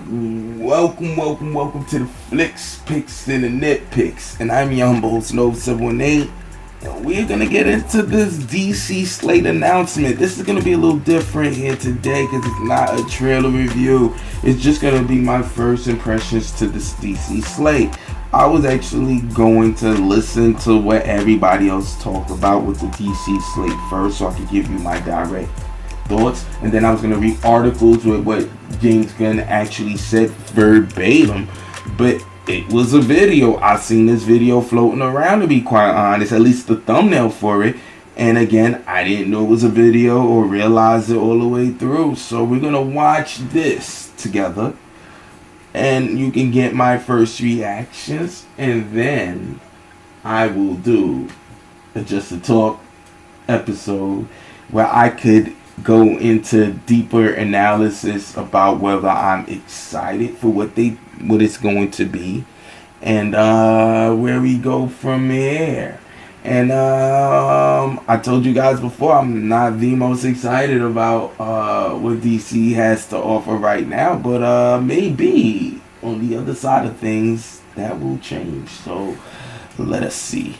Welcome to the Flicks, Picks, and the Nitpicks. And I'm your humble host, Nova718. And we're going to get into this DC slate announcement. This is going to be a little different here today because it's not a trailer review. It's just going to be my first impressions to this DC slate. I was actually going to listen to what everybody else talked about with the DC slate first so I could give you my direct thoughts, and then I was going to read articles with what James Gunn actually said verbatim, but it was a video. I seen this video floating around, to be quite honest, at least the thumbnail for it, and again, I didn't know it was a video or realize it all the way through, so we're going to watch this together, and you can get my first reactions, and then I will do a Just a Talk episode where I could go into deeper analysis about whether I'm excited for what it's going to be, and where we go from here. And I told you guys before, I'm not the most excited about what DC has to offer right now, but maybe on the other side of things that will change. So let us see.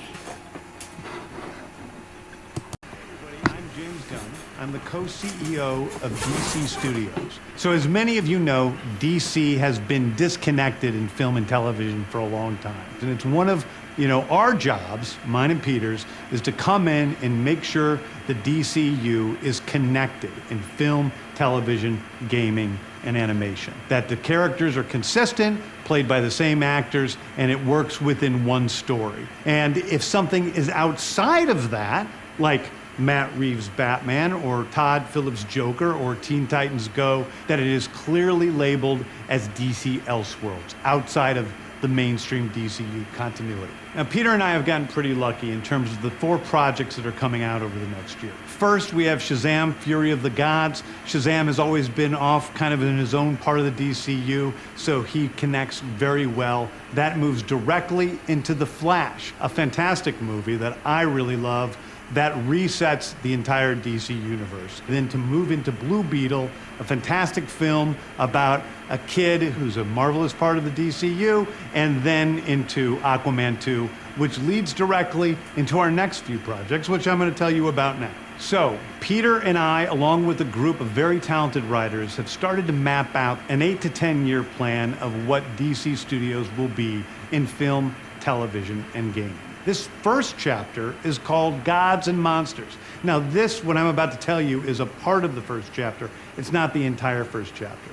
I'm the co-CEO of DC Studios. So as many of you know, DC has been disconnected in film and television for a long time. And it's one of, our jobs, mine and Peter's, is to come in and make sure the DCU is connected in film, television, gaming, and animation. That the characters are consistent, played by the same actors, and it works within one story. And if something is outside of that, like Matt Reeves' Batman or Todd Phillips' Joker or Teen Titans Go, that it is clearly labeled as DC Elseworlds, outside of the mainstream DCU continuity. Now, Peter and I have gotten pretty lucky in terms of the 4 projects that are coming out over the next year. First, we have Shazam! Fury of the Gods. Shazam has always been off kind of in his own part of the DCU, so he connects very well. That moves directly into The Flash, a fantastic movie that I really love, that resets the entire DC universe. Then to move into Blue Beetle, a fantastic film about a kid who's a marvelous part of the DCU, and then into Aquaman 2, which leads directly into our next few projects, which I'm going to tell you about now. So, Peter and I, along with a group of very talented writers, have started to map out an 8 to 10 year plan of what DC Studios will be in film, television, and gaming. This first chapter is called Gods and Monsters. Now this, what I'm about to tell you, is a part of the first chapter. It's not the entire first chapter.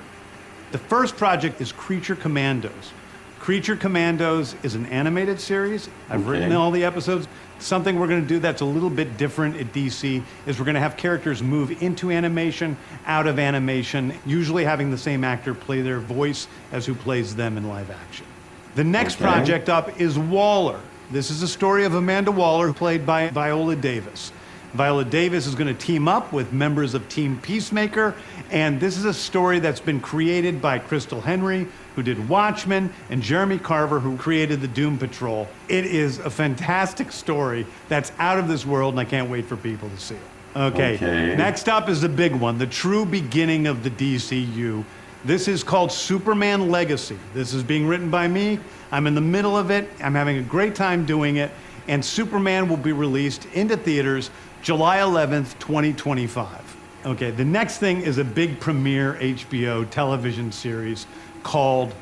The first project is Creature Commandos. Creature Commandos is an animated series. I've written all the episodes. Something we're going to do that's a little bit different at DC is we're going to have characters move into animation, out of animation, usually having the same actor play their voice as who plays them in live action. The next project up is Waller. This is a story of Amanda Waller, played by Viola Davis. Viola Davis is going to team up with members of Team Peacemaker, and this is a story that's been created by Crystal Henry, who did Watchmen, and Jeremy Carver, who created the Doom Patrol. It is a fantastic story that's out of this world, and I can't wait for people to see it. Okay. Next up is the big one, the true beginning of the DCU. This is called Superman Legacy. This is being written by me. I'm in the middle of it. I'm having a great time doing it. And Superman will be released into theaters July 11th, 2025. Okay, the next thing is a big premiere HBO television series called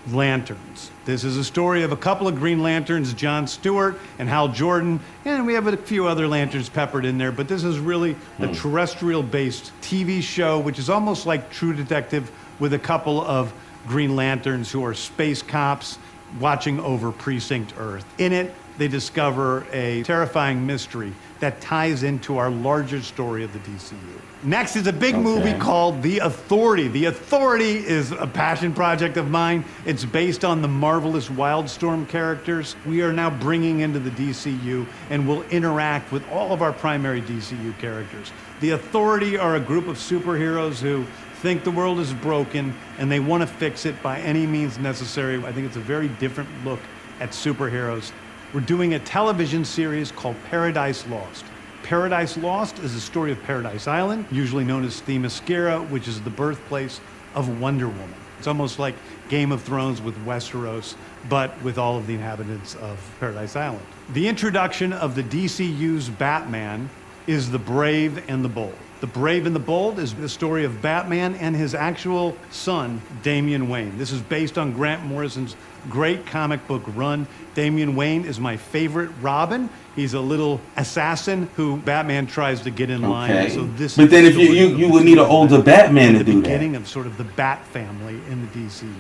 Lanterns. This is a story of a couple of Green Lanterns, John Stewart and Hal Jordan, and we have a few other Lanterns peppered in there, but this is really a terrestrial-based TV show, which is almost like True Detective, with a couple of Green Lanterns who are space cops watching over Precinct Earth. In it, they discover a terrifying mystery that ties into our larger story of the DCU. Next is a big movie called The Authority. The Authority is a passion project of mine. It's based on the marvelous Wildstorm characters we are now bringing into the DCU and will interact with all of our primary DCU characters. The Authority are a group of superheroes who think the world is broken and they want to fix it by any means necessary. I think it's a very different look at superheroes. We're doing a television series called Paradise Lost. Paradise Lost is the story of Paradise Island, usually known as Themyscira, which is the birthplace of Wonder Woman. It's almost like Game of Thrones with Westeros, but with all of the inhabitants of Paradise Island. The introduction of the DCU's Batman is The Brave and the Bold. The Brave and the Bold is the story of Batman and his actual son, Damian Wayne. This is based on Grant Morrison's great comic book run. Damian Wayne is my favorite Robin. He's a little assassin who Batman tries to get in line. So this but then if you would need an older Batman to do that. The beginning of sort of the Bat family in the DCU.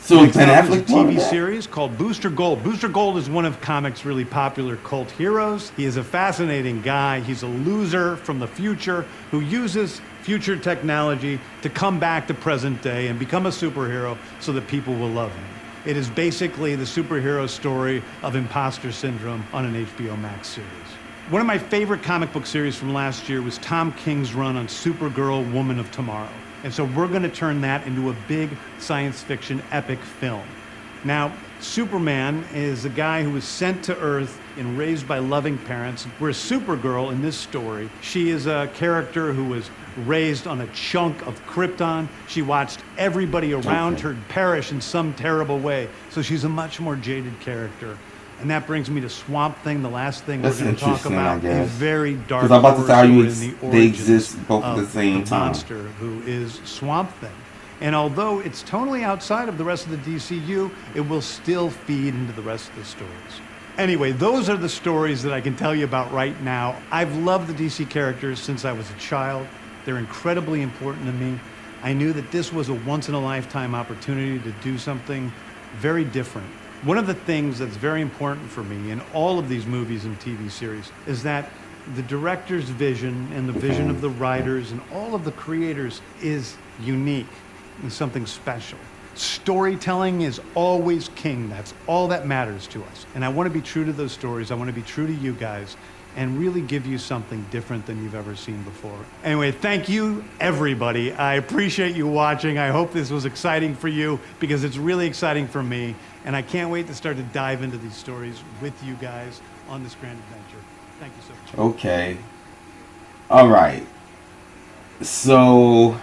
So Ben Affleck, a TV series called Booster Gold. Booster Gold is one of comics' really popular cult heroes. He is a fascinating guy. He's a loser from the future who uses future technology to come back to present day and become a superhero so that people will love him. It is basically the superhero story of imposter syndrome on an HBO Max series. One of my favorite comic book series from last year was Tom King's run on Supergirl, Woman of Tomorrow. And so we're going to turn that into a big science fiction epic film. Now, Superman is a guy who was sent to Earth and raised by loving parents, whereas Supergirl in this story, she is a character who was raised on a chunk of Krypton. She watched everybody around her perish in some terrible way. So she's a much more jaded character. And that brings me to Swamp Thing, the last thing we're going to talk about. A very dark because I'm about to tell you they exist both at the same time. Monster who is Swamp Thing. And although it's totally outside of the rest of the DCU, it will still feed into the rest of the stories. Anyway, those are the stories that I can tell you about right now. I've loved the DC characters since I was a child. They're incredibly important to me. I knew that this was a once-in-a-lifetime opportunity to do something very different. One of the things that's very important for me in all of these movies and TV series is that the director's vision and the vision of the writers and all of the creators is unique and something special. Storytelling is always king. That's all that matters to us. And I want to be true to those stories. I want to be true to you guys and really give you something different than you've ever seen before. Anyway, thank you, everybody. I appreciate you watching. I hope this was exciting for you because it's really exciting for me. And I can't wait to start to dive into these stories with you guys on this grand adventure. Thank you so much. Okay. All right. So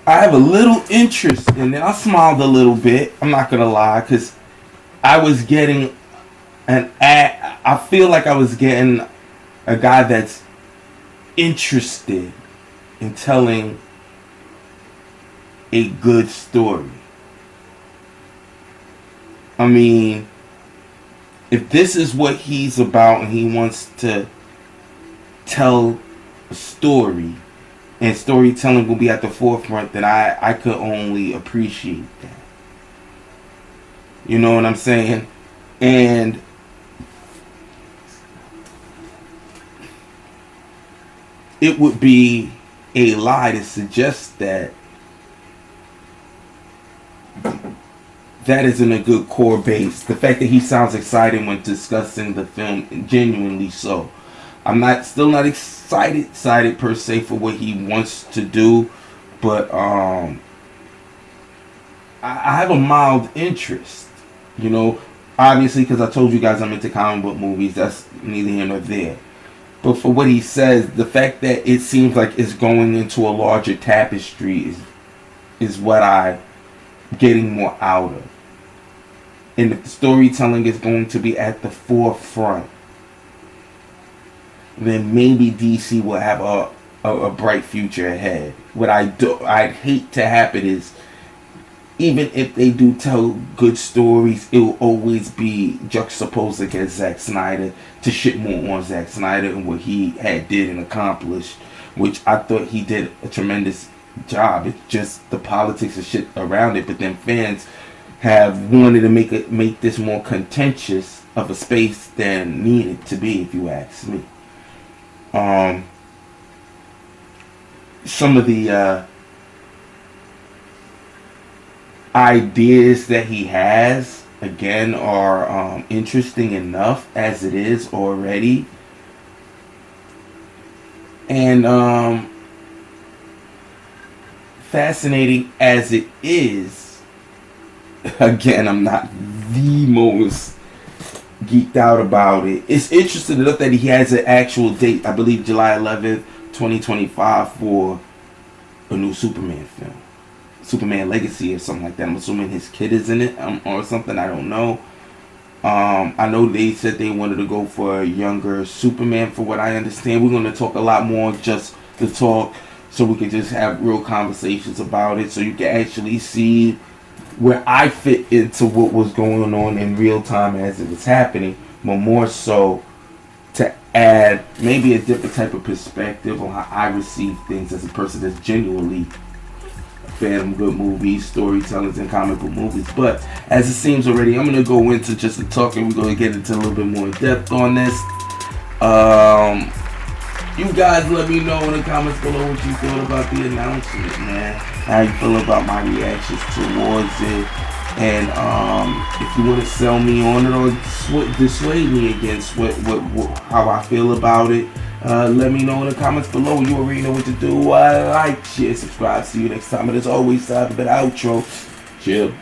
I have a little interest in it. I smiled a little bit. I'm not going to lie, because I was getting I feel like I was getting a guy that's interested in telling a good story. I mean, if this is what he's about and he wants to tell a story and storytelling will be at the forefront, then I could only appreciate that. You know what I'm saying? And it would be a lie to suggest that that isn't a good core base. The fact that he sounds excited when discussing the film, genuinely so. I'm still not excited per se for what he wants to do, but I have a mild interest. You know, obviously, because I told you guys I'm into comic book movies. That's neither here nor there. But for what he says, the fact that it seems like it's going into a larger tapestry is what I'm getting more out of. And if the storytelling is going to be at the forefront, then maybe DC will have a bright future ahead. What I'd hate to happen is, even if they do tell good stories, it will always be juxtaposed against Zack Snyder to shit more on Zack Snyder and what he did and accomplished, which I thought he did a tremendous job. It's just the politics and shit around it. But then fans have wanted to make this more contentious of a space than needed to be, if you ask me. Some of the ideas that he has, again, are interesting enough as it is already. And fascinating as it is, again, I'm not the most geeked out about it. It's interesting enough that he has an actual date, I believe July 11th, 2025, for a new Superman film, Superman Legacy or something like that. I'm assuming his kid is in it, or something. I don't know. I know they said they wanted to go for a younger Superman. For what I understand, we're going to talk a lot more just to talk, so we can just have real conversations about it, so you can actually see where I fit into what was going on in real time as it was happening, but more so to add maybe a different type of perspective on how I receive things as a person that's genuinely a fan of good movies, storytellers, and comic book movies. But as it seems already, I'm going to go into just the talk, and we're going to get into a little bit more in depth on this. You guys let me know in the comments below what you thought about the announcement, man. How you feel about my reactions towards it. And if you want to sell me on it or dissuade me against how I feel about it, let me know in the comments below. You already know what to do. Like, share, subscribe. See you next time. And as always, time for the outro. Chill.